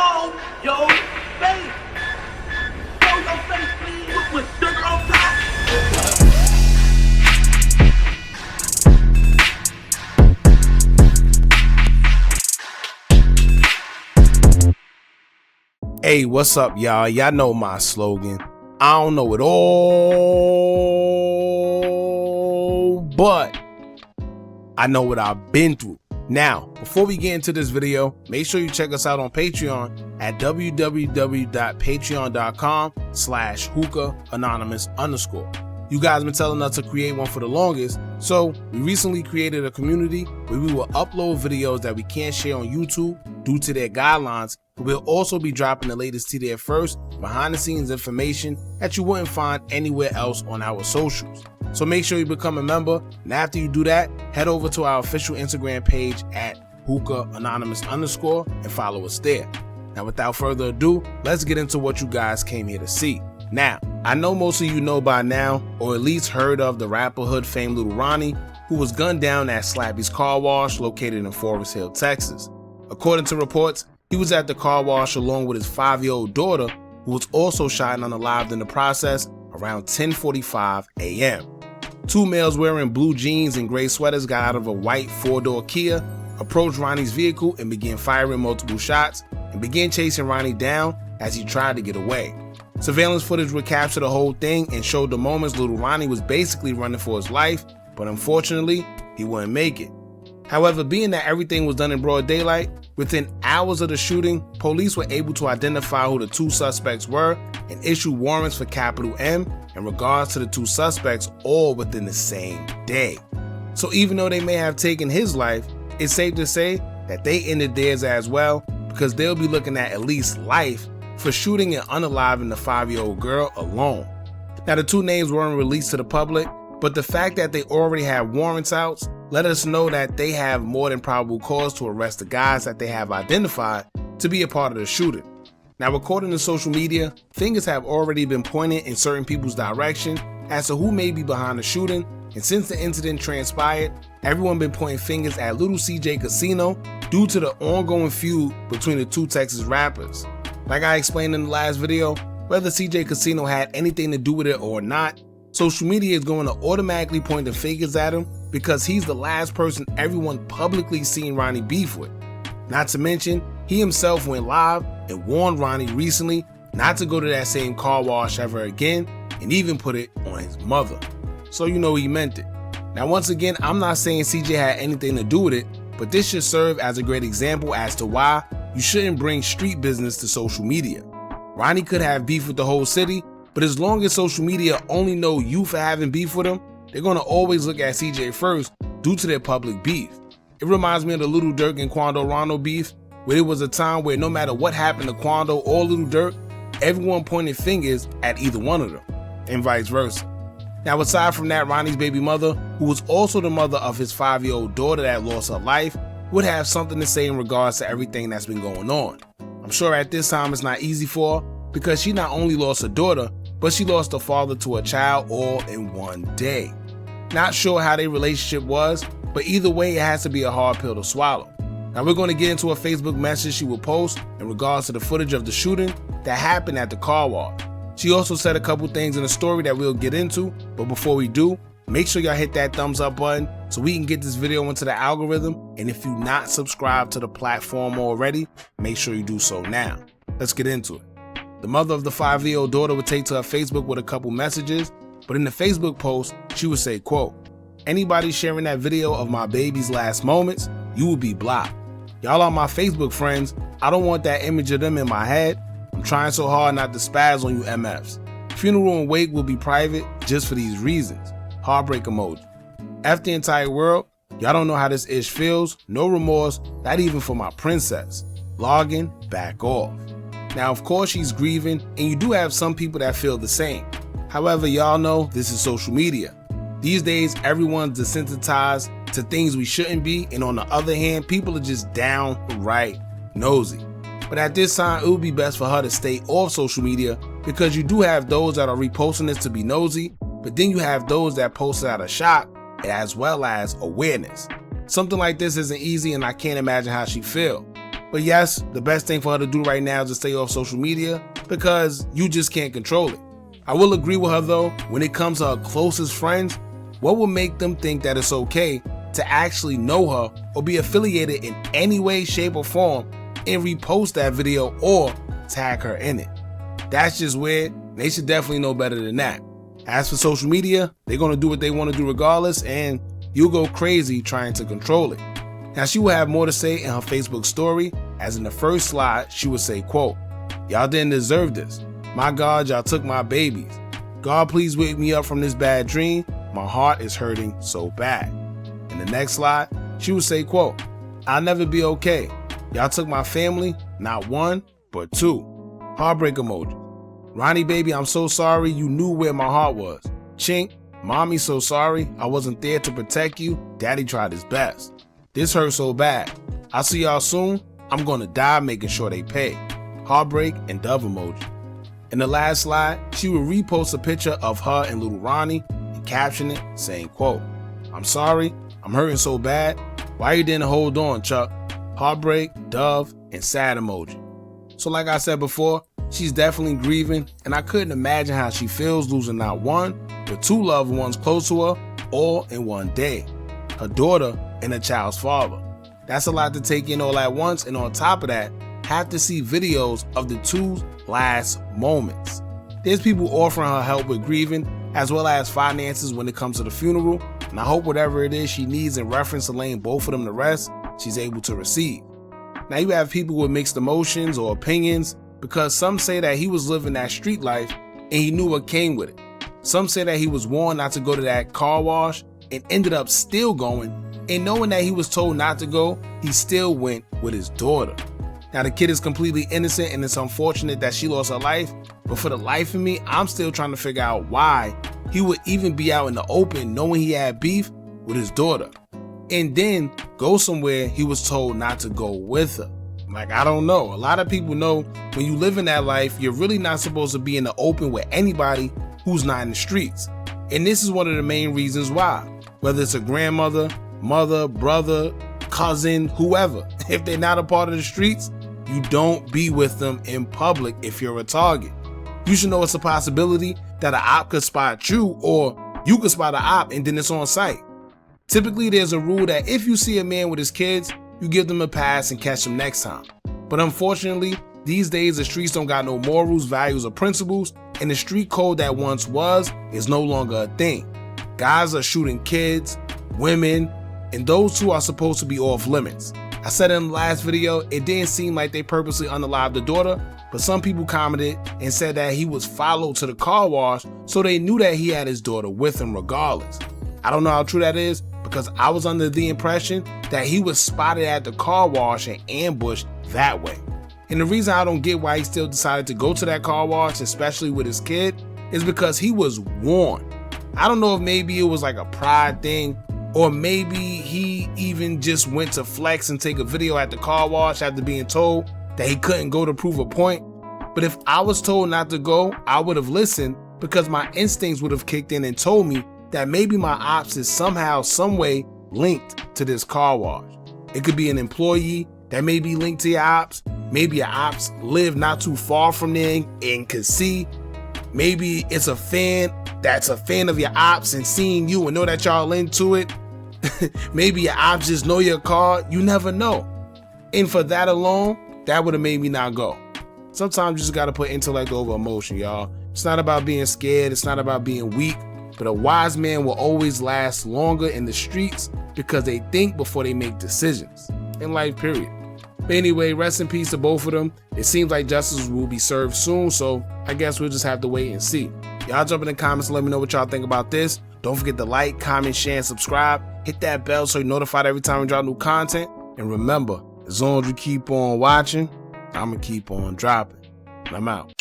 show your face. Show your face, please, with sugar on top. Hey, what's up, y'all? Y'all know my slogan. I don't know it all, but I know what I've been through. Now, before we get into this video, make sure you check us out on Patreon at www.patreon.com/Hookah Anonymous _. You guys been telling us to create one for the longest, so we recently created a community where we will upload videos that we can't share on YouTube due to their guidelines. We'll also be dropping the latest to there first, behind the scenes information that you wouldn't find anywhere else on our socials. So make sure you become a member, and after you do that, head over to our official Instagram page at Hookah Anonymous _ and follow us there. Now without further ado, let's get into what you guys came here to see. Now, I know most of you know by now, or at least heard of the rapper hood fame Lil Ronnie, who was gunned down at Slappy's Car Wash located in Forest Hill, Texas. According to reports, he was at the car wash along with his 5-year-old daughter, who was also shot and unalived in the process around 10:45 a.m. Two males wearing blue jeans and gray sweaters got out of a white 4-door Kia, approached Ronnie's vehicle and began firing multiple shots and began chasing Ronnie down as he tried to get away. Surveillance footage would capture the whole thing and showed the moments Lil Ronnie was basically running for his life, but unfortunately, he wouldn't make it. However, being that everything was done in broad daylight, within hours of the shooting, police were able to identify who the two suspects were and issue warrants for capital M in regards to the two suspects, all within the same day. So even though they may have taken his life, it's safe to say that they ended theirs as well, because they'll be looking at least life for shooting and unaliving the 5-year-old girl alone. Now, the two names weren't released to the public, but the fact that they already have warrants out let us know that they have more than probable cause to arrest the guys that they have identified to be a part of the shooting. Now, according to social media, fingers have already been pointed in certain people's direction as to who may be behind the shooting, and since the incident transpired, everyone been pointing fingers at Little CJ Casino due to the ongoing feud between the two Texas rappers. Like I explained in the last video, whether CJ Casino had anything to do with it or not, social media is going to automatically point the fingers at him because he's the last person everyone publicly seen Ronnie beef with. Not to mention, he himself went live and warned Ronnie recently not to go to that same car wash ever again, and even put it on his mother. So you know he meant it. Now once again, I'm not saying CJ had anything to do with it, but this should serve as a great example as to why you shouldn't bring street business to social media. Ronnie could have beef with the whole city, but as long as social media only know you for having beef with them, they're going to always look at CJ first due to their public beef. It reminds me of the Little Durk and Quando Rondo beef, where there was a time where no matter what happened to Quando or Little Durk, everyone pointed fingers at either one of them, and vice versa. Now aside from that, Ronnie's baby mother, who was also the mother of his 5-year-old daughter that lost her life, would have something to say in regards to everything that's been going on. I'm sure at this time it's not easy for her, because she not only lost her daughter, but she lost her father to a child all in one day. Not sure how their relationship was, but either way it has to be a hard pill to swallow. Now we're going to get into a Facebook message she will post in regards to the footage of the shooting that happened at the car wash. She also said a couple things in the story that we'll get into, but before we do, make sure y'all hit that thumbs up button so we can get this video into the algorithm, and if you're not subscribed to the platform already, make sure you do so now. Let's get into it. The mother of the 5-year-old daughter would take to her Facebook with a couple messages, but in the Facebook post, she would say, quote, "Anybody sharing that video of my baby's last moments, you will be blocked. Y'all are my Facebook friends. I don't want that image of them in my head. I'm trying so hard not to spaz on you MFs. Funeral and wake will be private just for these reasons. Heartbreak emoji. F the entire world. Y'all don't know how this ish feels. No remorse, not even for my princess. Login, back off." Now, of course, she's grieving, and you do have some people that feel the same. However, y'all know this is social media. These days, everyone's desensitized to things we shouldn't be, and on the other hand, people are just downright nosy. But at this time, it would be best for her to stay off social media, because you do have those that are reposting this to be nosy, but then you have those that post it out of shock as well as awareness. Something like this isn't easy, and I can't imagine how she feels. But yes, the best thing for her to do right now is to stay off social media because you just can't control it. I will agree with her though, when it comes to her closest friends, what will make them think that it's okay to actually know her or be affiliated in any way, shape, or form and repost that video or tag her in it? That's just weird. They should definitely know better than that. As for social media, they're going to do what they want to do regardless, and you'll go crazy trying to control it. Now, she will have more to say in her Facebook story, as in the first slide, she would say, quote, "Y'all didn't deserve this. My God, y'all took my babies. God, please wake me up from this bad dream. My heart is hurting so bad." In the next slide, she would say, quote, "I'll never be okay. Y'all took my family, not one, but two. Heartbreak emoji. Ronnie baby, I'm so sorry. You knew where my heart was. Chink, mommy, so sorry. I wasn't there to protect you. Daddy tried his best. This hurts so bad. I'll see y'all soon. I'm gonna die making sure they pay. Heartbreak and dove emoji." In the last slide, she would repost a picture of her and Lil Ronnie and caption it saying, quote, "I'm sorry. I'm hurting so bad. Why you didn't hold on, Chuck? Heartbreak, dove, and sad emoji." So like I said before, she's definitely grieving, and I couldn't imagine how she feels losing not one, but two loved ones close to her all in one day. Her daughter and her child's father. That's a lot to take in all at once, and on top of that, have to see videos of the two's last moments. There's people offering her help with grieving, as well as finances when it comes to the funeral, and I hope whatever it is she needs in reference to laying both of them to rest, she's able to receive. Now you have people with mixed emotions or opinions, because some say that he was living that street life and he knew what came with it. Some say that he was warned not to go to that car wash and ended up still going, and knowing that he was told not to go, he still went with his daughter. Now the kid is completely innocent, and it's unfortunate that she lost her life, but for the life of me, I'm still trying to figure out why he would even be out in the open knowing he had beef with his daughter, and then go somewhere he was told not to go with her. Like, I don't know. A lot of people know when you live in that life, you're really not supposed to be in the open with anybody who's not in the streets. And this is one of the main reasons why. Whether it's a grandmother, mother, brother, cousin, whoever, if they're not a part of the streets, you don't be with them in public if you're a target. You should know it's a possibility that an op could spot you, or you could spot an op and then it's on site. Typically, there's a rule that if you see a man with his kids, you give them a pass and catch them next time. But unfortunately, these days the streets don't got no morals, values, or principles, and the street code that once was is no longer a thing. Guys are shooting kids, women, and those two are supposed to be off limits. I said in the last video, it didn't seem like they purposely unalived the daughter, but some people commented and said that he was followed to the car wash, so they knew that he had his daughter with him regardless. I don't know how true that is, because I was under the impression that he was spotted at the car wash and ambushed that way. And the reason I don't get why he still decided to go to that car wash, especially with his kid, is because he was warned. I don't know if maybe it was like a pride thing, or maybe he even just went to flex and take a video at the car wash after being told that he couldn't go to prove a point. But if I was told not to go, I would have listened, because my instincts would have kicked in and told me that maybe my ops is somehow, some way linked to this car wash. It could be an employee that may be linked to your ops. Maybe your ops live not too far from there and could see. Maybe it's a fan that's a fan of your ops and seeing you and know that y'all into it. Maybe your ops just know your car. You never know. And for that alone, that would have made me not go. Sometimes you just got to put intellect over emotion, y'all. It's not about being scared. It's not about being weak. But a wise man will always last longer in the streets because they think before they make decisions. In life, period. But anyway, rest in peace to both of them. It seems like justice will be served soon, so I guess we'll just have to wait and see. Y'all jump in the comments and let me know what y'all think about this. Don't forget to like, comment, share, and subscribe. Hit that bell so you're notified every time we drop new content. And remember, as long as you keep on watching, I'm going to keep on dropping. And I'm out.